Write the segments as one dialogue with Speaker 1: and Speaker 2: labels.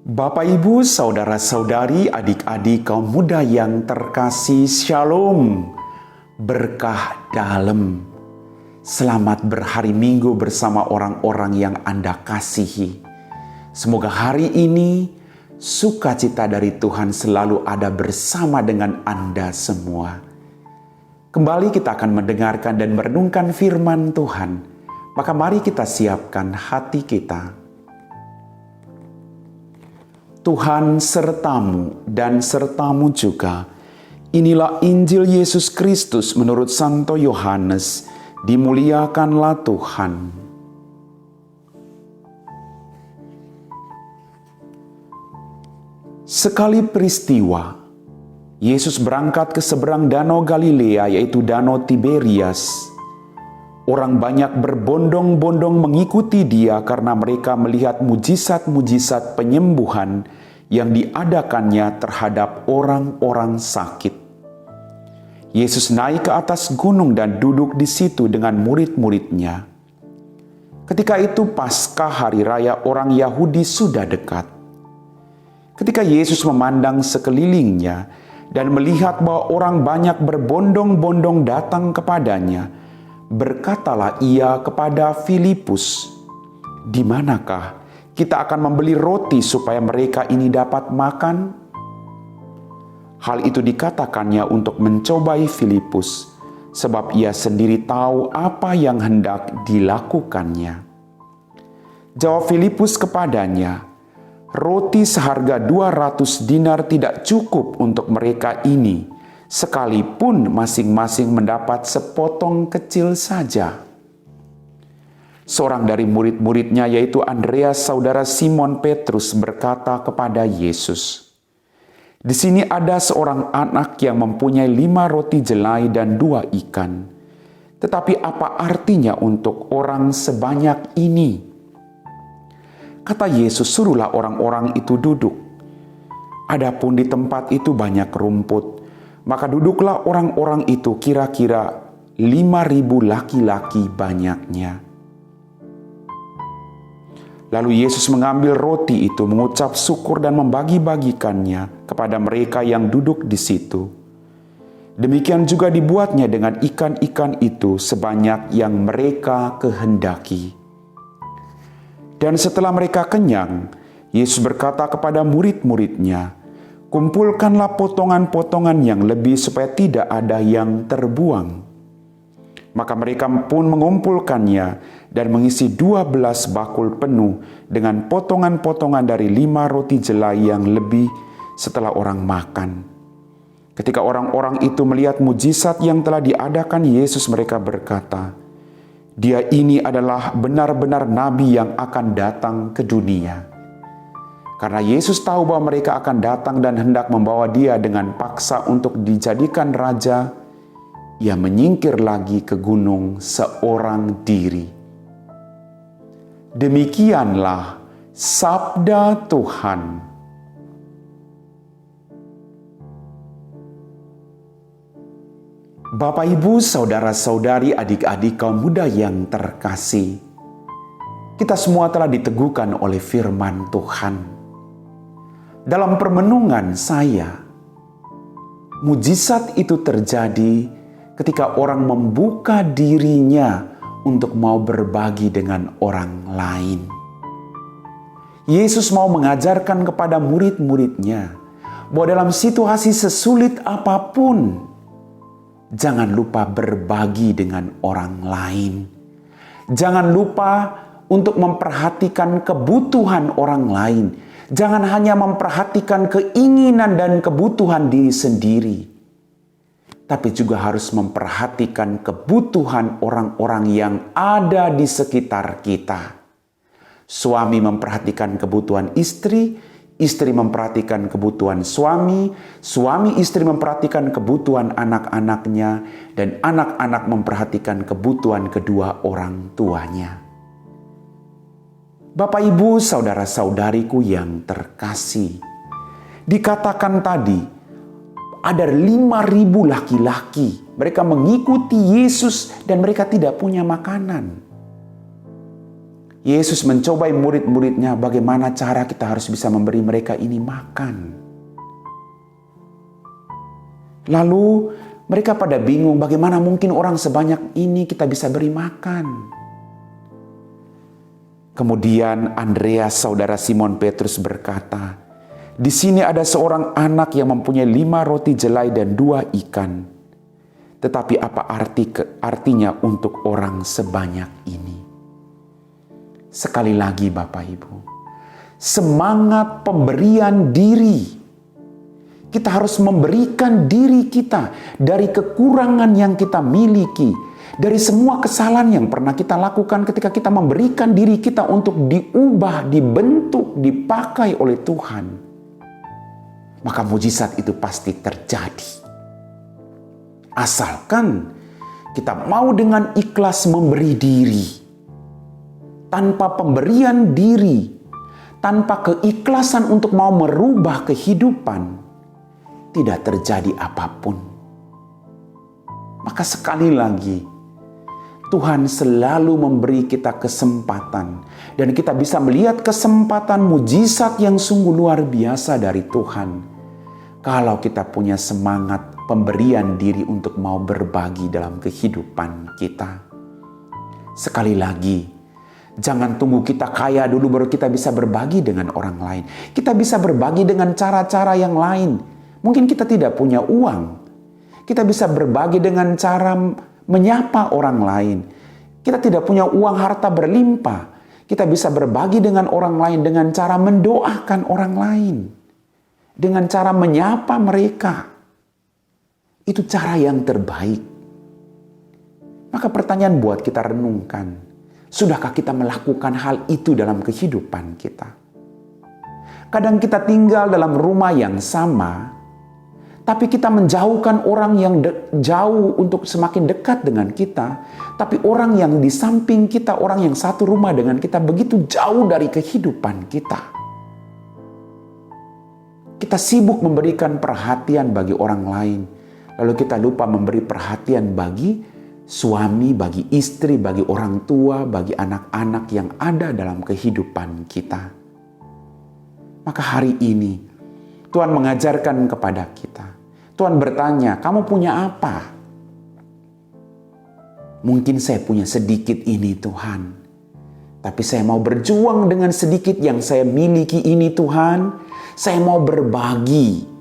Speaker 1: Bapak, Ibu, saudara-saudari, adik-adik kaum muda yang terkasih, Shalom, berkah dalam. Selamat berhari Minggu bersama orang-orang yang Anda kasihi. Semoga hari ini sukacita dari Tuhan selalu ada bersama dengan Anda semua. Kembali kita akan mendengarkan dan merenungkan firman Tuhan. Maka mari kita siapkan hati kita. Tuhan sertamu dan sertamu juga. Inilah Injil Yesus Kristus menurut Santo Yohanes. Dimuliakanlah Tuhan. Sekali peristiwa, Yesus berangkat ke seberang danau Galilea, yaitu danau Tiberias. Orang banyak berbondong-bondong mengikuti dia karena mereka melihat mujizat-mujizat penyembuhan yang diadakannya terhadap orang-orang sakit. Yesus naik ke atas gunung dan duduk di situ dengan murid-muridnya. Ketika itu Paskah, hari raya orang Yahudi, sudah dekat. Ketika Yesus memandang sekelilingnya dan melihat bahwa orang banyak berbondong-bondong datang kepadanya, berkatalah ia kepada Filipus, "Di manakah kita akan membeli roti supaya mereka ini dapat makan?" Hal itu dikatakannya untuk mencobai Filipus, sebab ia sendiri tahu apa yang hendak dilakukannya. Jawab Filipus kepadanya, "Roti seharga 200 dinar tidak cukup untuk mereka ini, sekalipun masing-masing mendapat sepotong kecil saja." Seorang dari murid-muridnya, yaitu Andreas saudara Simon Petrus, berkata kepada Yesus, "Di sini ada seorang anak yang mempunyai 5 roti jelai dan 2 ikan. Tetapi apa artinya untuk orang sebanyak ini?" Kata Yesus, "Suruhlah orang-orang itu duduk." Adapun di tempat itu banyak rumput, maka duduklah orang-orang itu, kira-kira 5.000 laki-laki banyaknya. Lalu Yesus mengambil roti itu, mengucap syukur dan membagi-bagikannya kepada mereka yang duduk di situ. Demikian juga dibuatnya dengan ikan-ikan itu sebanyak yang mereka kehendaki. Dan setelah mereka kenyang, Yesus berkata kepada murid-muridnya, "Kumpulkanlah potongan-potongan yang lebih supaya tidak ada yang terbuang." Maka mereka pun mengumpulkannya dan mengisi 12 bakul penuh dengan potongan-potongan dari 5 roti jelai yang lebih setelah orang makan. Ketika orang-orang itu melihat mujizat yang telah diadakan Yesus, mereka berkata, "Dia ini adalah benar-benar nabi yang akan datang ke dunia." Karena Yesus tahu bahwa mereka akan datang dan hendak membawa dia dengan paksa untuk dijadikan raja, ia menyingkir lagi ke gunung seorang diri. Demikianlah sabda Tuhan. Bapak, Ibu, saudara-saudari, adik-adik kaum muda yang terkasih, kita semua telah diteguhkan oleh firman Tuhan. Dalam permenungan saya, mujizat itu terjadi ketika orang membuka dirinya untuk mau berbagi dengan orang lain. Yesus mau mengajarkan kepada murid-muridnya bahwa dalam situasi sesulit apapun, jangan lupa berbagi dengan orang lain. Jangan lupa untuk memperhatikan kebutuhan orang lain. Jangan hanya memperhatikan keinginan dan kebutuhan diri sendiri, tapi juga harus memperhatikan kebutuhan orang-orang yang ada di sekitar kita. Suami memperhatikan kebutuhan istri, istri memperhatikan kebutuhan suami, suami istri memperhatikan kebutuhan anak-anaknya, dan anak-anak memperhatikan kebutuhan kedua orang tuanya. Bapak, Ibu, saudara-saudariku yang terkasih, dikatakan tadi, ada 5.000 laki-laki. Mereka mengikuti Yesus dan mereka tidak punya makanan. Yesus mencobai murid-muridnya bagaimana cara kita harus bisa memberi mereka ini makan. Lalu mereka pada bingung bagaimana mungkin orang sebanyak ini kita bisa beri makan. Kemudian Andreas, saudara Simon Petrus berkata, "Di sini ada seorang anak yang mempunyai 5 roti jelai dan 2 ikan. Tetapi apa artinya untuk orang sebanyak ini?" Sekali lagi Bapak Ibu, semangat pemberian diri. Kita harus memberikan diri kita dari kekurangan yang kita miliki, dari semua kesalahan yang pernah kita lakukan. Ketika kita memberikan diri kita untuk diubah, dibentuk, dipakai oleh Tuhan, maka mujizat itu pasti terjadi. Asalkan kita mau dengan ikhlas memberi diri. Tanpa pemberian diri, tanpa keikhlasan untuk mau merubah kehidupan, tidak terjadi apapun. Maka sekali lagi, Tuhan selalu memberi kita kesempatan. Dan kita bisa melihat kesempatan mujizat yang sungguh luar biasa dari Tuhan. Kalau kita punya semangat pemberian diri untuk mau berbagi dalam kehidupan kita. Sekali lagi, jangan tunggu kita kaya dulu baru kita bisa berbagi dengan orang lain. Kita bisa berbagi dengan cara-cara yang lain. Mungkin kita tidak punya uang. Kita bisa berbagi dengan cara menyapa orang lain. Kita tidak punya uang harta berlimpah. Kita bisa berbagi dengan orang lain dengan cara mendoakan orang lain. Dengan cara menyapa mereka. Itu cara yang terbaik. Maka pertanyaan buat kita renungkan. Sudahkah kita melakukan hal itu dalam kehidupan kita? Kadang kita tinggal dalam rumah yang sama, tapi kita menjauhkan orang yang jauh untuk semakin dekat dengan kita. Tapi orang yang di samping kita, orang yang satu rumah dengan kita, begitu jauh dari kehidupan kita. Kita sibuk memberikan perhatian bagi orang lain, lalu kita lupa memberi perhatian bagi suami, bagi istri, bagi orang tua, bagi anak-anak yang ada dalam kehidupan kita. Maka hari ini Tuhan mengajarkan kepada kita. Tuhan bertanya, kamu punya apa? Mungkin saya punya sedikit ini Tuhan. Tapi saya mau berjuang dengan sedikit yang saya miliki ini Tuhan. Saya mau berbagi.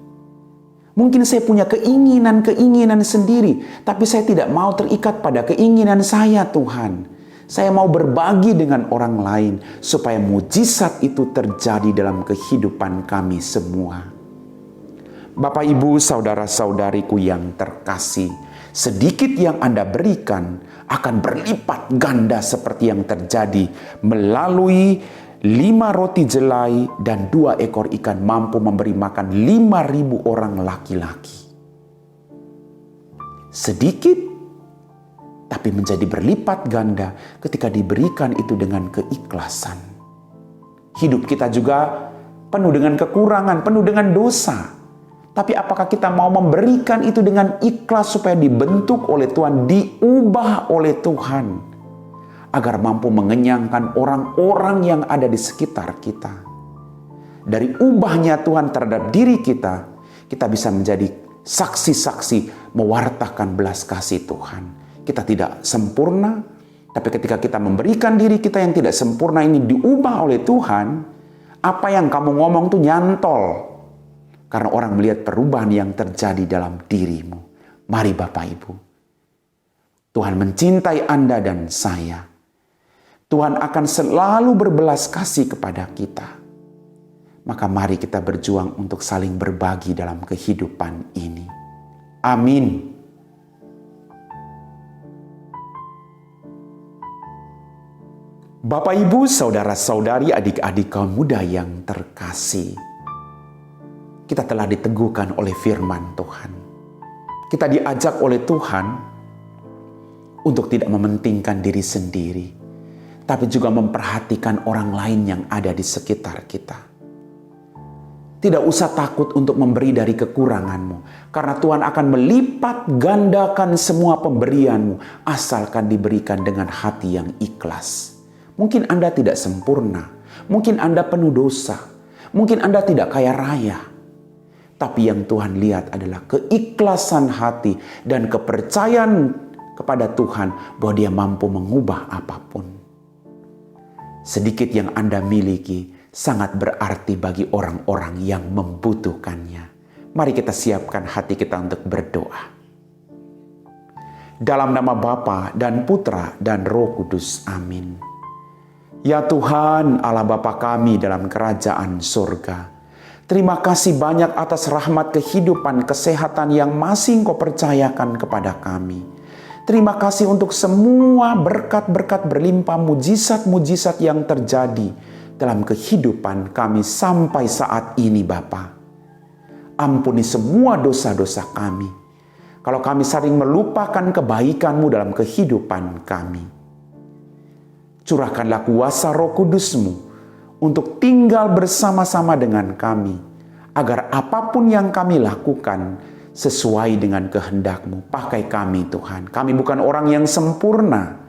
Speaker 1: Mungkin saya punya keinginan-keinginan sendiri, tapi saya tidak mau terikat pada keinginan saya Tuhan. Saya mau berbagi dengan orang lain, supaya mujizat itu terjadi dalam kehidupan kami semua. Bapak, Ibu, saudara-saudariku yang terkasih, sedikit yang Anda berikan akan berlipat ganda seperti yang terjadi melalui 5 roti jelai dan 2 ekor ikan mampu memberi makan 5.000 orang laki-laki. Sedikit, tapi menjadi berlipat ganda ketika diberikan itu dengan keikhlasan. Hidup kita juga penuh dengan kekurangan, penuh dengan dosa. Tapi apakah kita mau memberikan itu dengan ikhlas supaya dibentuk oleh Tuhan, diubah oleh Tuhan, agar mampu mengenyangkan orang-orang yang ada di sekitar kita. Dari ubahnya Tuhan terhadap diri kita, kita bisa menjadi saksi-saksi mewartakan belas kasih Tuhan. Kita tidak sempurna, tapi ketika kita memberikan diri kita yang tidak sempurna ini diubah oleh Tuhan, apa yang kamu ngomong tuh nyantol. Karena orang melihat perubahan yang terjadi dalam dirimu. Mari Bapak Ibu, Tuhan mencintai Anda dan saya. Tuhan akan selalu berbelas kasih kepada kita. Maka mari kita berjuang untuk saling berbagi dalam kehidupan ini. Amin. Bapak, Ibu, saudara-saudari, adik-adik kaum muda yang terkasih. Kita telah diteguhkan oleh firman Tuhan. Kita diajak oleh Tuhan untuk tidak mementingkan diri sendiri, tapi juga memperhatikan orang lain yang ada di sekitar kita. Tidak usah takut untuk memberi dari kekuranganmu, karena Tuhan akan melipat gandakan semua pemberianmu, asalkan diberikan dengan hati yang ikhlas. Mungkin Anda tidak sempurna, mungkin Anda penuh dosa, mungkin Anda tidak kaya raya. Tapi yang Tuhan lihat adalah keikhlasan hati dan kepercayaan kepada Tuhan bahwa Dia mampu mengubah apapun. Sedikit yang Anda miliki sangat berarti bagi orang-orang yang membutuhkannya. Mari kita siapkan hati kita untuk berdoa. Dalam nama Bapa dan Putra dan Roh Kudus. Amin. Ya Tuhan, Allah Bapa kami dalam kerajaan surga, terima kasih banyak atas rahmat kehidupan, kesehatan yang masih Engkau percayakan kepada kami. Terima kasih untuk semua berkat-berkat berlimpah, mujizat-mujizat yang terjadi dalam kehidupan kami sampai saat ini Bapa. Ampuni semua dosa-dosa kami. Kalau kami sering melupakan kebaikan-Mu dalam kehidupan kami. Curahkanlah kuasa Roh Kudus-Mu untuk tinggal bersama-sama dengan kami, agar apapun yang kami lakukan sesuai dengan kehendak-Mu. Pakai kami Tuhan. Kami bukan orang yang sempurna,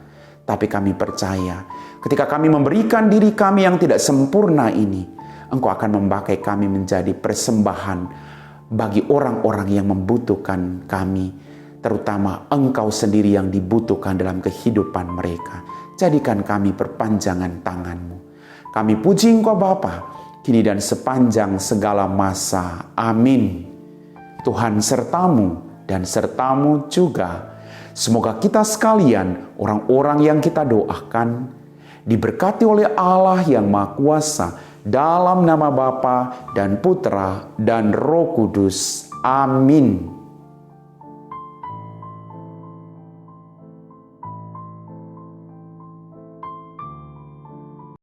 Speaker 1: tapi kami percaya ketika kami memberikan diri kami yang tidak sempurna ini, Engkau akan memakai kami menjadi persembahan bagi orang-orang yang membutuhkan kami, terutama Engkau sendiri yang dibutuhkan dalam kehidupan mereka. Jadikan kami perpanjangan tangan-Mu. Kami puji Engkau Bapa, kini dan sepanjang segala masa. Amin. Tuhan sertamu dan sertamu juga. Semoga kita sekalian, orang-orang yang kita doakan, diberkati oleh Allah yang Maha Kuasa, dalam nama Bapa dan Putra dan Roh Kudus. Amin.